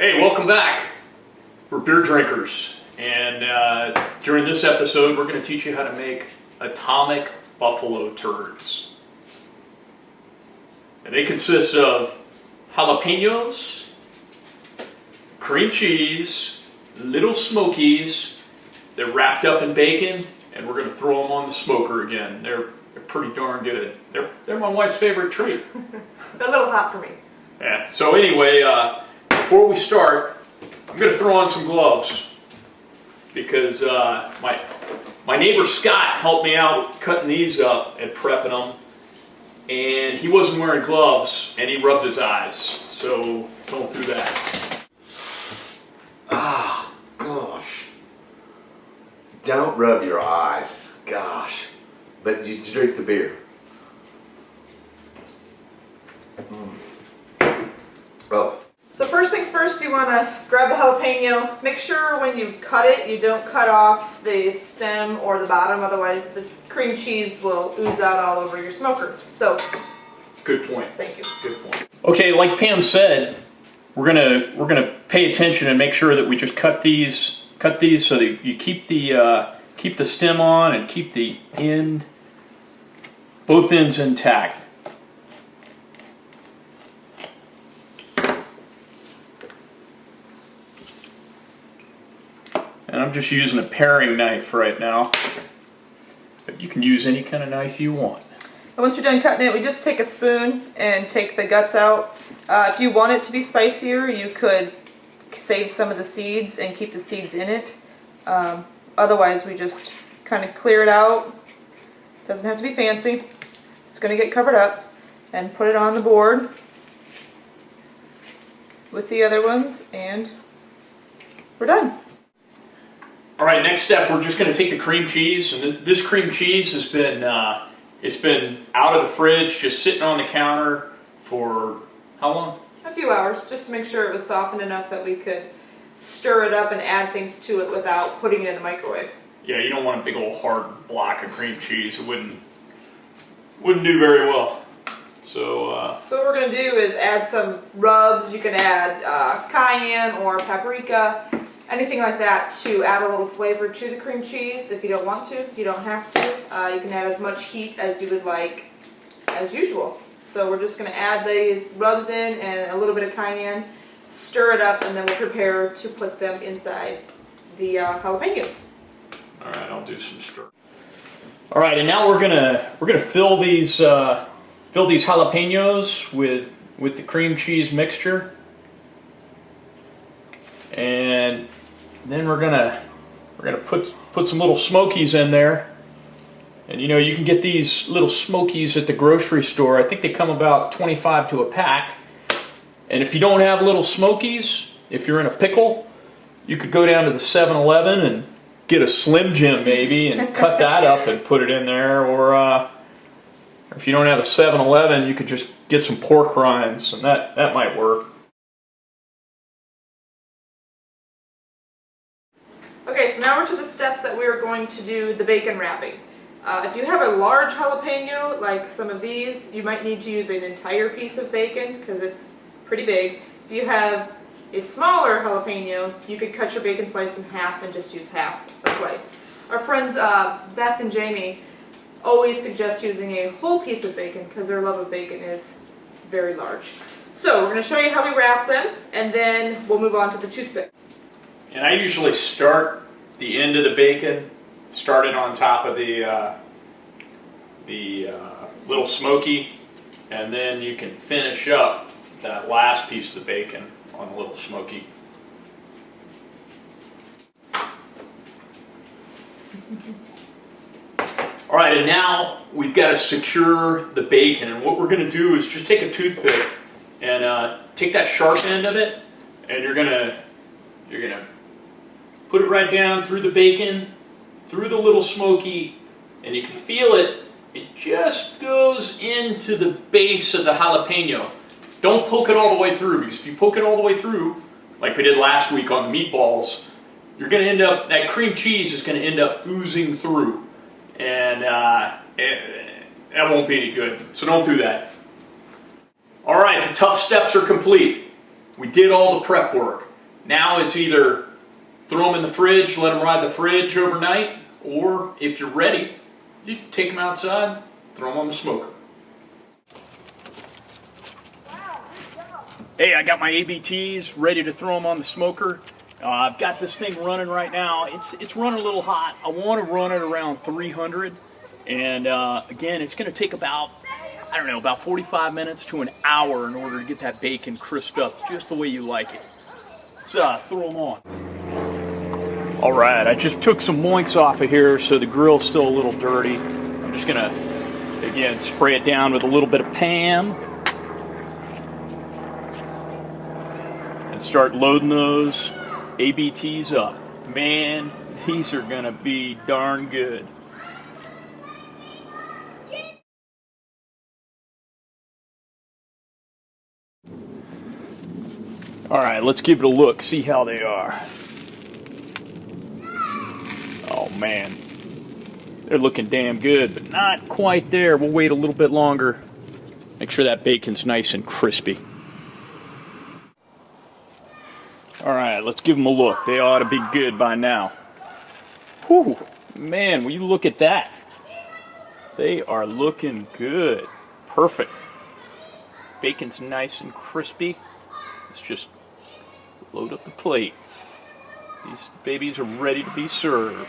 Hey, welcome back. We're beer drinkers, and during this episode we're going to teach you how to make atomic buffalo turds. And they consist of jalapenos, cream cheese, little smokies. They're wrapped up in bacon, and we're going to throw them on the smoker again. They're pretty darn good. They're my wife's favorite treat. They're a little hot for me. Yeah. So anyway, before we start, I'm going to throw on some gloves because my neighbor Scott helped me out cutting these up and prepping them, and he wasn't wearing gloves and he rubbed his eyes. So don't do that. Ah, gosh. Don't rub your eyes. Gosh. But you drink the beer. Oh. So first things first, you want to grab the jalapeno. Make sure when you cut it, you don't cut off the stem or the bottom, otherwise the cream cheese will ooze out all over your smoker. So, Good point. thank you. Good point. Okay, like Pam said, we're gonna pay attention and make sure that we just cut these so that you keep the stem on and keep the both ends intact. And I'm just using a paring knife right now, but you can use any kind of knife you want. And once you're done cutting it, we just take a spoon and take the guts out. If you want it to be spicier, you could save some of the seeds and keep the seeds in it. Otherwise, we just kind of clear it out. Doesn't have to be fancy. It's going to get covered up, and put it on the board with the other ones, and we're done. All right, next step, we're just going to take the cream cheese, and this cream cheese has been it's been out of the fridge, just sitting on the counter for how long? A few hours, just to make sure it was softened enough that we could stir it up and add things to it without putting it in the microwave. Yeah, you don't want a big old hard block of cream cheese. It wouldn't do very well. So what we're going to do is add some rubs. You can add cayenne or paprika, anything like that, to add a little flavor to the cream cheese. If you don't want to, you don't have to. You can add as much heat as you would like as usual. So we're just going to add these rubs in and a little bit of cayenne, stir it up, and then we'll prepare to put them inside the jalapenos. all right, I'll do some stir. All right, and now we're gonna fill these jalapenos with the cream cheese mixture, and then we're gonna put some little smokies in there. And you know, you can get these little smokies at the grocery store. I think they come about 25 to a pack. And if you don't have little smokies, if you're in a pickle, you could go down to the 7-Eleven and get a Slim Jim maybe and cut that up and put it in there. Or if you don't have a 7-Eleven, you could just get some pork rinds, and that might work. Okay, so now we're to the step that we're going to do the bacon wrapping. If you have a large jalapeno, like some of these, you might need to use an entire piece of bacon because it's pretty big. If you have a smaller jalapeno, you could cut your bacon slice in half and just use half a slice. Our friends Beth and Jamie always suggest using a whole piece of bacon because their love of bacon is very large. So we're going to show you how we wrap them, and then we'll move on to the toothpick. And I usually start the end of the bacon, start it on top of the little smoky, and then you can finish up that last piece of the bacon on the little smoky. All right, and now we've got to secure the bacon, and what we're going to do is just take a toothpick and take that sharp end of it, and you're gonna put it right down through the bacon, through the little smoky, and you can feel it. It just goes into the base of the jalapeno. Don't poke it all the way through, because if you poke it all the way through, like we did last week on the meatballs, you're going to end up, that cream cheese is going to end up oozing through, and that won't be any good, so don't do that. All right, the tough steps are complete. We did all the prep work. Now it's either throw them in the fridge, let them ride the fridge overnight, or if you're ready, you take them outside, throw them on the smoker. Hey, I got my ABTs ready to throw them on the smoker. I've got this thing running right now. It's running a little hot. I want to run it around 300. And again, it's going to take about 45 minutes to an hour in order to get that bacon crisped up just the way you like it. Let's throw them on. All right, I just took some moinks off of here, so the grill's still a little dirty. I'm just going to, again, spray it down with a little bit of Pam. And start loading those ABTs up. Man, these are gonna be darn good. All right, let's give it a look, see how they are. Oh man, they're looking damn good, but not quite there. We'll wait a little bit longer. Make sure that bacon's nice and crispy. All right, let's give them a look. They ought to be good by now. Whew, man, will you look at that? They are looking good. Perfect. Bacon's nice and crispy. Let's just load up the plate. These babies are ready to be served.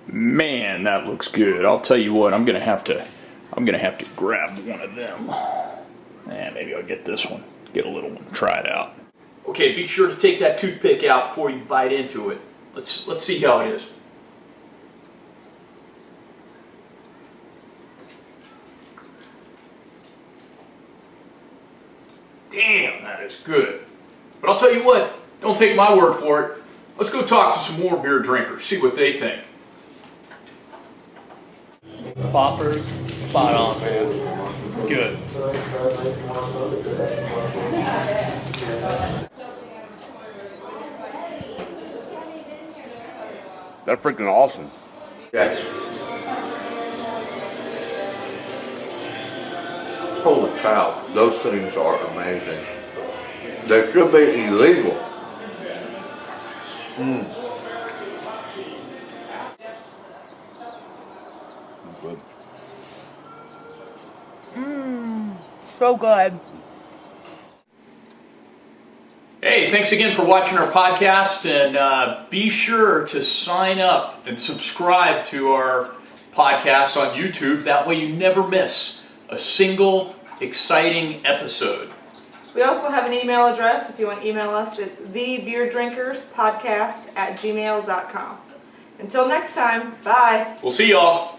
Man, that looks good. I'll tell you what, I'm gonna have to grab one of them. Maybe I'll get this one. Get a little one, try it out. Okay, be sure to take that toothpick out before you bite into it. Let's see how it is. Damn, that is good. But I'll tell you what, don't take my word for it. Let's go talk to some more beer drinkers, see what they think. Poppers, spot on, man. Good. That's freaking awesome. Yes. Holy cow, those things are amazing. They should be illegal. Good. So good. Hey, thanks again for watching our podcast, and be sure to sign up and subscribe to our podcast on YouTube. That way you never miss a single exciting episode. We also have an email address if you want to email us. It's thebeerdrinkerspodcast@gmail.com. Until next time, bye. We'll see y'all.